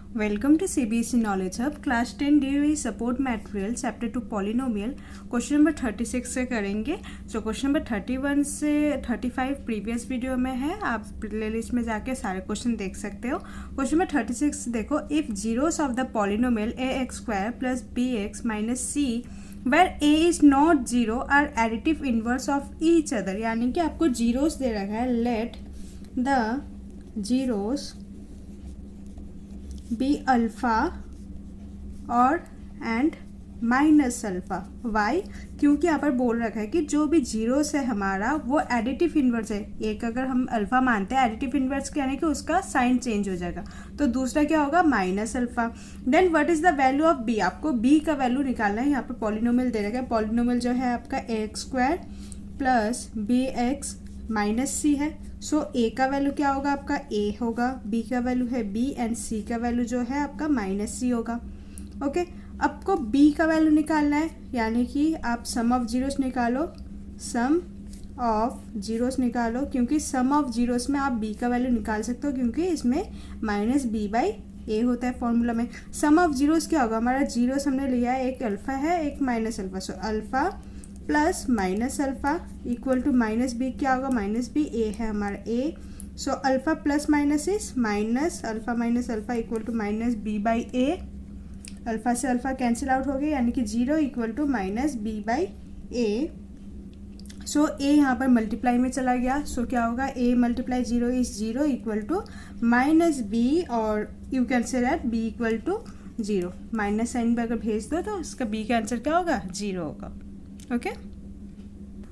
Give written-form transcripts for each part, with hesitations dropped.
Welcome to CBSE Knowledge Hub class 10 DOE support material chapter 2 polynomial question number 36 से करेंगे। सो question number 31 से 35 previous video में है, आप प्लेलिस्ट में जाके सारे क्वेश्चन देख सकते हो। क्वेश्चन नंबर 36 देखो, if zeros of the polynomial ax² plus bx minus c where a is not zero are additive inverse of each other, यानी कि आपको जीरोस दे रखा है। Let the zeros be alpha और एंड माइनस अल्फ़ा। वाई? क्योंकि यहाँ पर बोल रखा है कि जो भी जीरोस है हमारा वो एडिटिव इन्वर्स है। एक अगर हम अल्फ़ा मानते हैं एडिटिव इन्वर्स यानी कि उसका साइन चेंज हो जाएगा, तो दूसरा क्या होगा minus alpha. Then what is the value of B? आपको बी का वैल्यू निकालना है। यहाँ पर पॉलिनोमियल दे रखा है, पॉलिनोमियल जो है आपका ax² प्लस bx माइनस सी है। सो ए का वैल्यू क्या होगा? आपका ए होगा, बी का वैल्यू है बी एंड सी का वैल्यू जो है आपका माइनस सी होगा। ओके, आपको बी का वैल्यू निकालना है, यानी कि आप सम ऑफ जीरोस निकालो, सम ऑफ जीरोस निकालो, क्योंकि सम ऑफ जीरोस में आप बी का वैल्यू निकाल सकते हो, क्योंकि इसमें माइनस बी बाई ए होता है फॉर्मूला में। सम ऑफ जीरोस क्या होगा? हमारा जीरोस हमने लिया है, एक अल्फ़ा है एक minus alpha. So alpha plus minus alpha equal to minus B क्या होगा? Minus B. ए है हमारा A. So alpha plus minus is minus alpha minus alpha equal to minus B by A. Alpha से alpha cancel out हो गया, यानी कि zero equal to minus B by A. So A यहाँ पर multiply में चला गया। सो क्या होगा? A multiply zero is zero equal to minus B, और you can say that B equal to zero. Minus sign पर अगर भेज दो तो इसका बी का आंसर क्या होगा? जीरो होगा। Okay,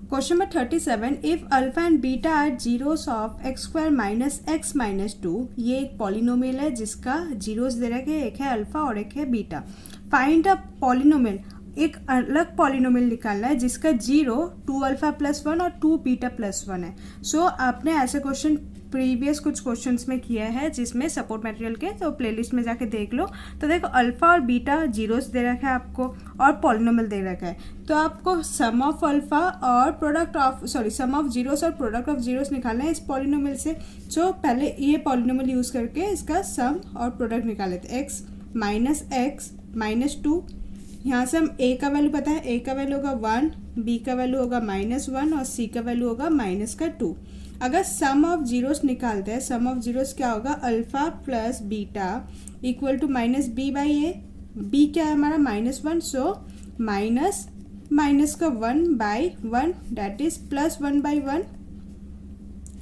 question number 37, if alpha and beta are zeros of x² minus x minus 2। ये एक पॉलिनोमियल है जिसका जीरोस दे रखे हैं, एक है अल्फा और एक है बीटा। फाइंड अ पॉलिनोमियल, एक अलग पॉलिनोमियल निकालना है जिसका जीरो 2 अल्फा प्लस 1 और 2 बीटा प्लस 1 है। सो आपने ऐसे क्वेश्चन प्रीवियस कुछ क्वेश्चंस में किया है जिसमें सपोर्ट मटेरियल के, तो प्लेलिस्ट में जाके देख लो। तो देखो अल्फा और बीटा जीरोस दे रखा है आपको और पॉलिनोमियल दे रखा है, तो आपको सम ऑफ अल्फा और सम ऑफ जीरोस और प्रोडक्ट ऑफ जीरोस निकालना है इस पॉलिनोमियल से। सो पहले ये पॉलिनोमियल यूज करके इसका सम और प्रोडक्ट निकाल लेते हैं। x माइनस 2, यहाँ से हम a का वैल्यू पता है, a का वैल्यू होगा 1, b का वैल्यू होगा -1 और c का वैल्यू होगा -2। अगर सम ऑफ जीरोस निकालते हैं, सम ऑफ जीरोस क्या होगा? Alpha plus beta equal to minus B by A. B क्या है हमारा? -1। सो माइनस का 1 by 1 that is plus 1 by 1,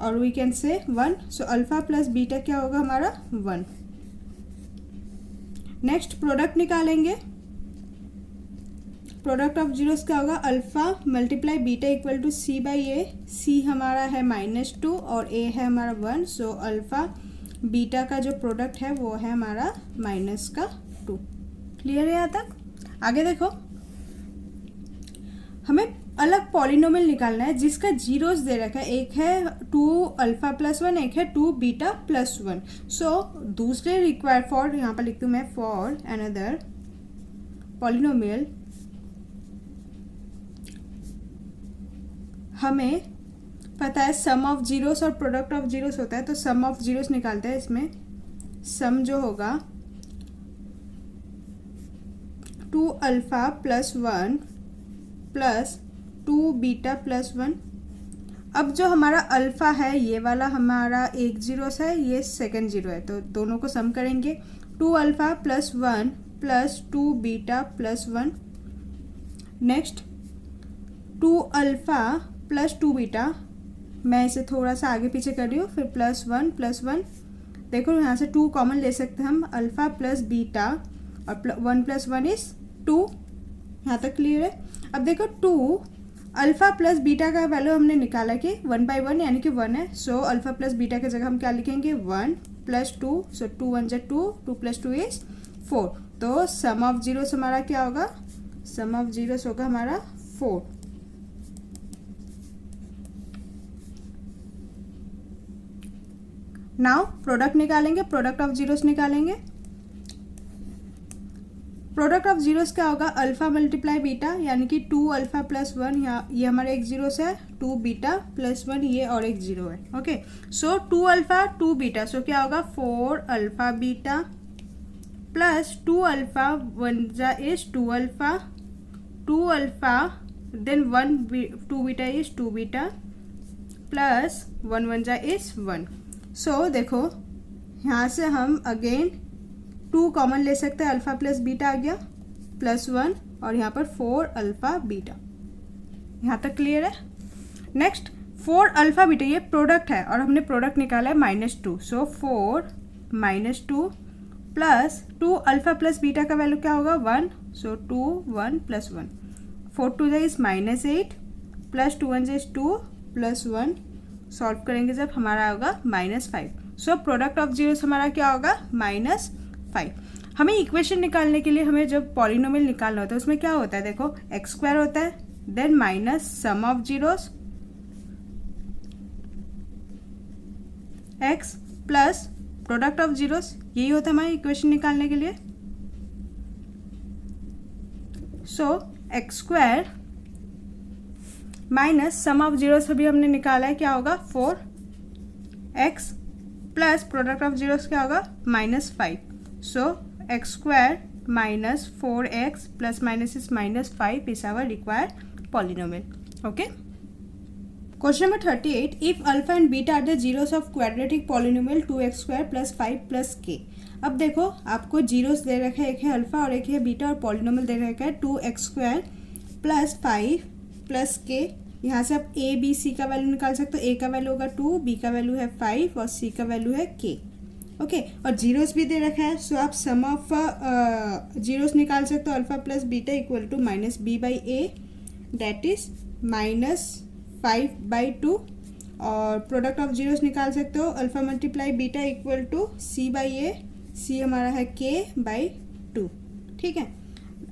और we can say 1। So alpha plus beta क्या होगा हमारा? 1। नेक्स्ट प्रोडक्ट निकालेंगे। प्रोडक्ट ऑफ जीरोस क्या होगा? Alpha multiply beta equal to C by A. C हमारा है -2 और ए है हमारा 1। सो अल्फा बीटा का जो प्रोडक्ट है वो है हमारा -2। क्लियर है यहाँ तक? आगे देखो, हमें अलग पॉलिनोमियल निकालना है जिसका जीरोस दे रखा है, एक है 2 अल्फा प्लस 1, एक है 2 बीटा प्लस 1। सो दूसरे रिक्वायर फॉर, यहाँ पर लिखती हूँ मैं, फॉर अनदर पॉलिनोमियल हमें पता है सम ऑफ जीरोस और प्रोडक्ट ऑफ जीरोस होता है, तो सम ऑफ जीरोस निकालते हैं। इसमें सम जो होगा 2 alpha plus 1 plus 2 beta plus 1। अब जो हमारा अल्फा है ये वाला हमारा एक जीरोस है, ये सेकंड जीरो है, तो दोनों को सम करेंगे। 2 alpha plus 1 plus 2 beta plus 1। Next 2 alpha plus 2 beta, मैं इसे थोड़ा सा आगे पीछे कर रही हूँ, फिर प्लस 1। देखो यहाँ से 2 कॉमन ले सकते हैं हम, अल्फा प्लस बीटा और 1 प्लस 1 इज 2। यहाँ तक क्लियर है? अब देखो 2 अल्फा प्लस बीटा का वैल्यू हमने निकाला कि 1 बाई 1 यानी कि 1 है। सो अल्फा प्लस बीटा की जगह हम क्या लिखेंगे? 1 प्लस 2। सो 2 1 जा 2, 2 प्लस 2 इज 4। तो सम ऑफ जीरोस हमारा क्या होगा? सम ऑफ जीरोस होगा हमारा 4। नाउ प्रोडक्ट निकालेंगे, प्रोडक्ट ऑफ जीरोस निकालेंगे। प्रोडक्ट ऑफ जीरोस क्या होगा? अल्फा मल्टीप्लाई बीटा, यानी कि 2 अल्फा प्लस 1, यहाँ ये हमारा एक जीरोस है, 2 बीटा प्लस 1 ये और एक जीरो है। ओके, सो 2 अल्फा 2 बीटा, सो क्या होगा? 4 अल्फा बीटा प्लस 2 अल्फ़ा 1 जा is 2 alpha, 2 alpha then 2 beta is 2 beta plus 1 1 जा इज 1। सो देखो यहाँ से हम अगेन 2 कॉमन ले सकते हैं, अल्फ़ा प्लस बीटा आ गया प्लस 1 और यहाँ पर 4 अल्फ़ा बीटा। यहाँ तक क्लियर है। नेक्स्ट 4 अल्फ़ा बीटा ये प्रोडक्ट है और हमने प्रोडक्ट निकाला है -2, सो 4 -2 प्लस 2 अल्फ़ा प्लस बीटा का वैल्यू क्या होगा 1, सो 2 1 plus 1, 4 2 is -8 plus 2 1 is 2 plus 1, solve करेंगे जब हमारा होगा -5। सो प्रोडक्ट ऑफ जीरोस हमारा क्या होगा -5। हमें इक्वेशन निकालने के लिए हमें जब पॉलिनोमियल निकालना होता है उसमें क्या होता है, देखो x² होता है then minus sum of zeros x plus product of zeros, यही होता है हमारे इक्वेशन निकालने के लिए। So x² minus sum of zeros अभी हमने निकाला है क्या होगा 4x plus product of zeros क्या होगा -5। So x² minus 4x plus minus is -5 is our required polynomial. Okay, question number 38, if alpha and beta are the zeros of quadratic polynomial 2x² plus 5 plus k। अब देखो आपको zeros दे रखा है, एक है अल्फा और एक है बीटा और पॉलिनोमियल दे रखा है 2x² प्लस 5 प्लस k। यहाँ से आप a b c का वैल्यू निकाल सकते हो, a का वैल्यू होगा 2, b का वैल्यू है 5 और c का वैल्यू है k। ओके, और जीरोस भी दे रखा है, सो आप सम ऑफ जीरोस निकाल सकते हो alpha plus beta equal to -b/a that is -5/2 और प्रोडक्ट ऑफ जीरोस निकाल सकते हो alpha multiply beta equal to c/a, c हमारा है k/2। ठीक है,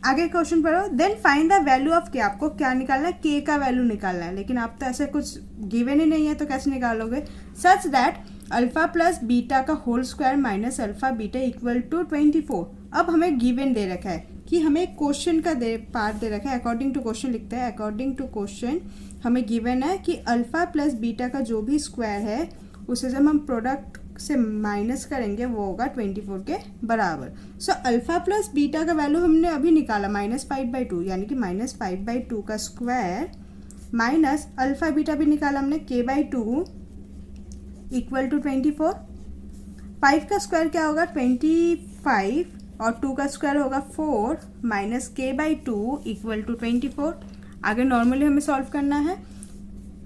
आगे क्वेश्चन पढ़ो। Then find the value of k, आपको क्या निकालना है k का वैल्यू निकालना है, लेकिन आप तो ऐसे कुछ गिवन ही नहीं है तो कैसे निकालोगे। Such that alpha plus beta का whole square minus alpha beta equal to 24। अब हमें गिवन दे रखा है कि हमें क्वेश्चन का पार्ट दे रखा है, अकॉर्डिंग टू क्वेश्चन लिखते हैं। अकॉर्डिंग टू क्वेश्चन हमें गिवन है कि अल्फा प्लस बीटा का जो भी स्क्वायर है उसे जब हम प्रोडक्ट से माइनस करेंगे वो होगा 24 के बराबर। सो अल्फा प्लस बीटा का वैल्यू हमने अभी निकाला -5/2, यानी कि -5/2 का स्क्वायर माइनस अल्फा बीटा भी निकाला हमने k/2 इक्वल टू 24। 5 का स्क्वायर क्या होगा 25 और 2 का स्क्वायर होगा 4 माइनस k/2 इक्वल टू 24। आगे नॉर्मली हमें सॉल्व करना है,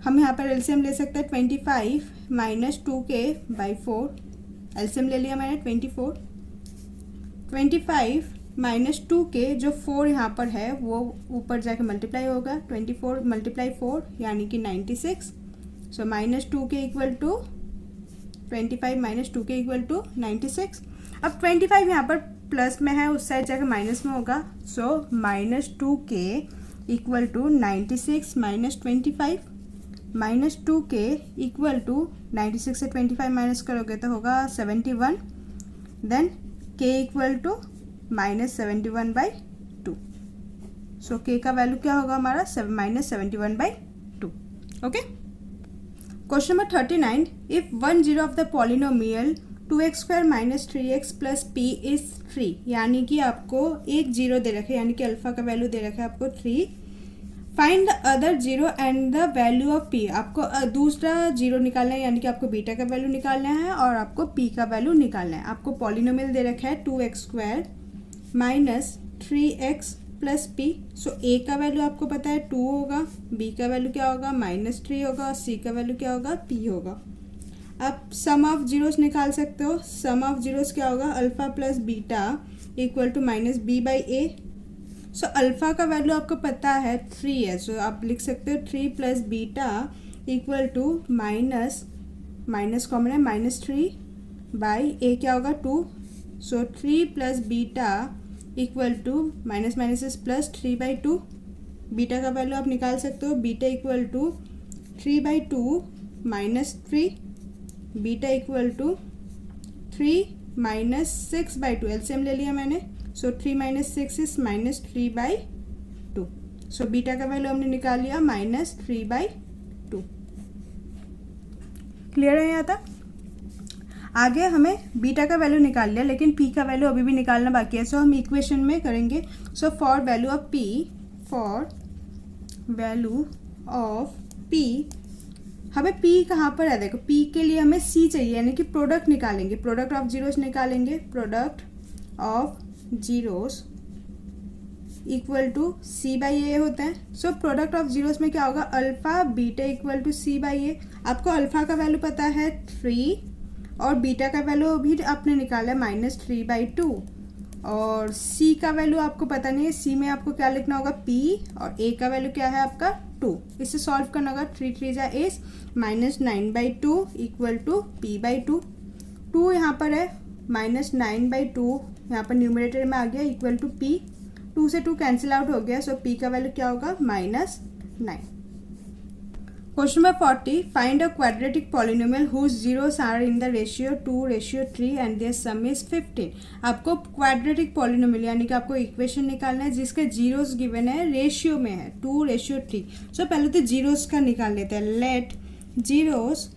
हम यहाँ पर एलसीएम ले सकते हैं 25 माइनस 2k/4, एलसीएम ले लिया मैंने 24। 25 माइनस 2k जो 4 यहाँ पर है वो ऊपर जाके मल्टीप्लाई होगा, 24 मल्टीप्लाई 4 यानी कि 96। So minus 2k equal to 25 minus 2k equal to 96। अब 25 यहाँ पर प्लस में है, उस साइड जाकर माइनस में होगा, so minus 2k equal to 96 minus 25, minus 2k equal to 96 से 25 माइनस करोगे तो होगा 71, then k equal to -71/2। So k का वैल्यू क्या होगा हमारा -71/2। Okay, question number 39, if 1 zero of the polynomial 2x² minus 3x plus p is 3, यानी कि आपको एक जीरो दे रखे, यानी कि अल्फा का वैल्यू दे रखा है आपको 3। Find the other zero and the value of p, आपको दूसरा जीरो निकालना है, यानी कि आपको बीटा का वैल्यू निकालना है और आपको p का वैल्यू निकालना है। आपको पॉलिनोमियल दे रखा है 2x² minus 3x plus p। So a का वैल्यू आपको पता है 2 होगा, b का वैल्यू क्या होगा -3 होगा और c का वैल्यू क्या होगा p होगा। अब सम ऑफ जीरोस निकाल सकते हो, सम ऑफ जीरोस क्या होगा alpha plus beta equal to -b/a। So alpha का वैल्यू आपको पता है 3 है, सो आप लिख सकते हो 3 plus beta equal to minus common है -3/a क्या होगा 2। So 3 plus beta equal to minus minus is plus 3/2। Beta का वैल्यू आप निकाल सकते हो, beta equal to 3/2 minus 3, beta equal to 3 minus 6/2, LCM ले लिया मैंने। So 3 minus 6 is -3/2। So beta का वैल्यू हमने निकाल लिया -3/2। क्लियर है यहाँ तक। आगे हमें बीटा का वैल्यू निकाल लिया, लेकिन पी का वैल्यू अभी भी निकालना बाकी है। सो हम इक्वेशन में करेंगे। So for value of P, for value of P, हमें p कहाँ पर है, देखो p के लिए हमें c चाहिए, यानी कि प्रोडक्ट निकालेंगे, प्रोडक्ट ऑफ जीरोस निकालेंगे। Product of zeros equal to c by a होता है। सो प्रोडक्ट ऑफ जीरोस में क्या होगा, alpha beta equal to c by a. आपको अल्फा का वैल्यू पता है 3 और बीटा का वैल्यू भी आपने निकाला है -3/2 और c का वैल्यू आपको पता नहीं है। c में आपको क्या लिखना होगा, p, और a का वैल्यू क्या है आपका 2। इसे सॉल्व करना होगा। 3 3 जा इज -9/2 इक्वल टू p/2। 2 यहाँ पर है, -9/2 यहाँ पर न्यूमरेटर में आ गया इक्वल टू p। 2 से 2 कैंसिल आउट हो गया। सो p का वैल्यू क्या होगा, -9। Question number 40, find a quadratic polynomial whose zeros are in the ratio 2:3 and their sum is 15। आपको क्वाड्रेटिक पॉलिनोमियल यानी कि आपको इक्वेशन निकालना है जिसके जीरोस गिवन है, रेशियो में है 2:3। सो पहले तो जीरोस का निकाल लेते हैं। लेट जीरोस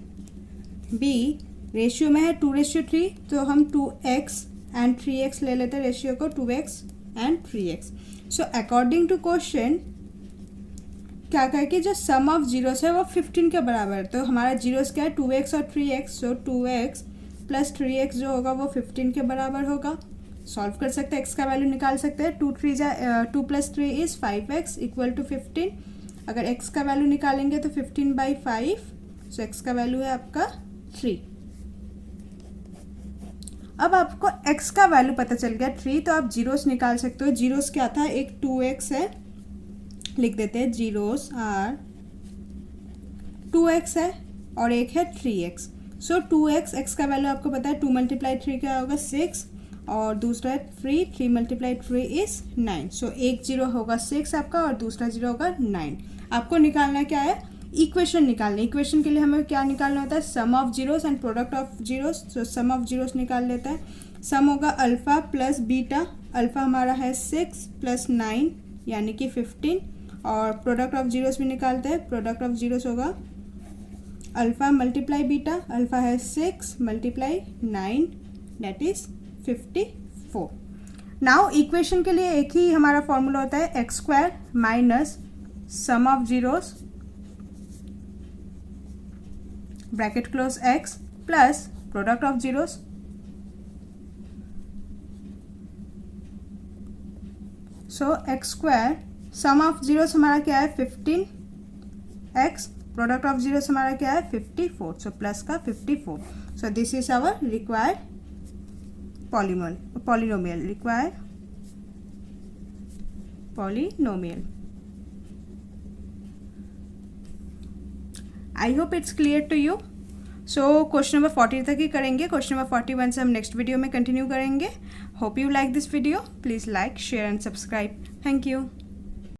बी, रेशियो में है 2:3, तो हम 2x एंड 3x ले लेते हैं रेशियो को, 2x and 3x। So according to question क्या कहे कि जो सम ऑफ जीरोस है वो 15 के बराबर है। तो हमारा जीरोस क्या है, 2x और 3x। सो 2x प्लस 3x जो होगा वो 15 के बराबर होगा। सॉल्व कर सकते हैं, x का वैल्यू निकाल सकते हैं। 2 + 3 इज 5x इक्वल टू 15। अगर x का वैल्यू निकालेंगे तो 15/5। सो x का वैल्यू है आपका 3। अब आपको x का वैल्यू पता चल गया 3, तो आप जीरोस निकाल सकते हो। जीरोस क्या था, एक 2x है, लिख देते हैं जीरोस आर 2x है और एक है 3x। सो 2x, x का वैल्यू आपको पता है 2 × 3 क्या होगा 6 और दूसरा है 3 × 3 इज 9। सो एक जीरो होगा 6 आपका और दूसरा जीरो होगा 9। आपको निकालना क्या है, इक्वेशन निकालनी। इक्वेशन के लिए हमें क्या निकालना होता है, sum of zeros and product of zeros. So sum of zeros निकाल लेते हैं। सम होगा अल्फा प्लस बीटा, अल्फा हमारा है 6 + 9 यानी कि 15, और प्रोडक्ट ऑफ जीरोस भी निकालते हैं। प्रोडक्ट ऑफ जीरोस होगा अल्फा मल्टीप्लाई बीटा, अल्फा है 6 × 9 दैट इज 54। नाउ इक्वेशन के लिए एक ही हमारा फॉर्मूला होता है, x² minus sum of zeros bracket close x plus product of zeros. So x², sum of zeros हमारा क्या है 15x, प्रोडक्ट ऑफ जीरोस हमारा क्या है 54। सो प्लस का 54। So this is our required polynomial, required polynomial. I hope it's clear to you. So question number 40 तक ही करेंगे। क्वेश्चन नंबर 41 से हम नेक्स्ट वीडियो में कंटिन्यू करेंगे। Hope you like this video. Please like, share and subscribe. Thank you.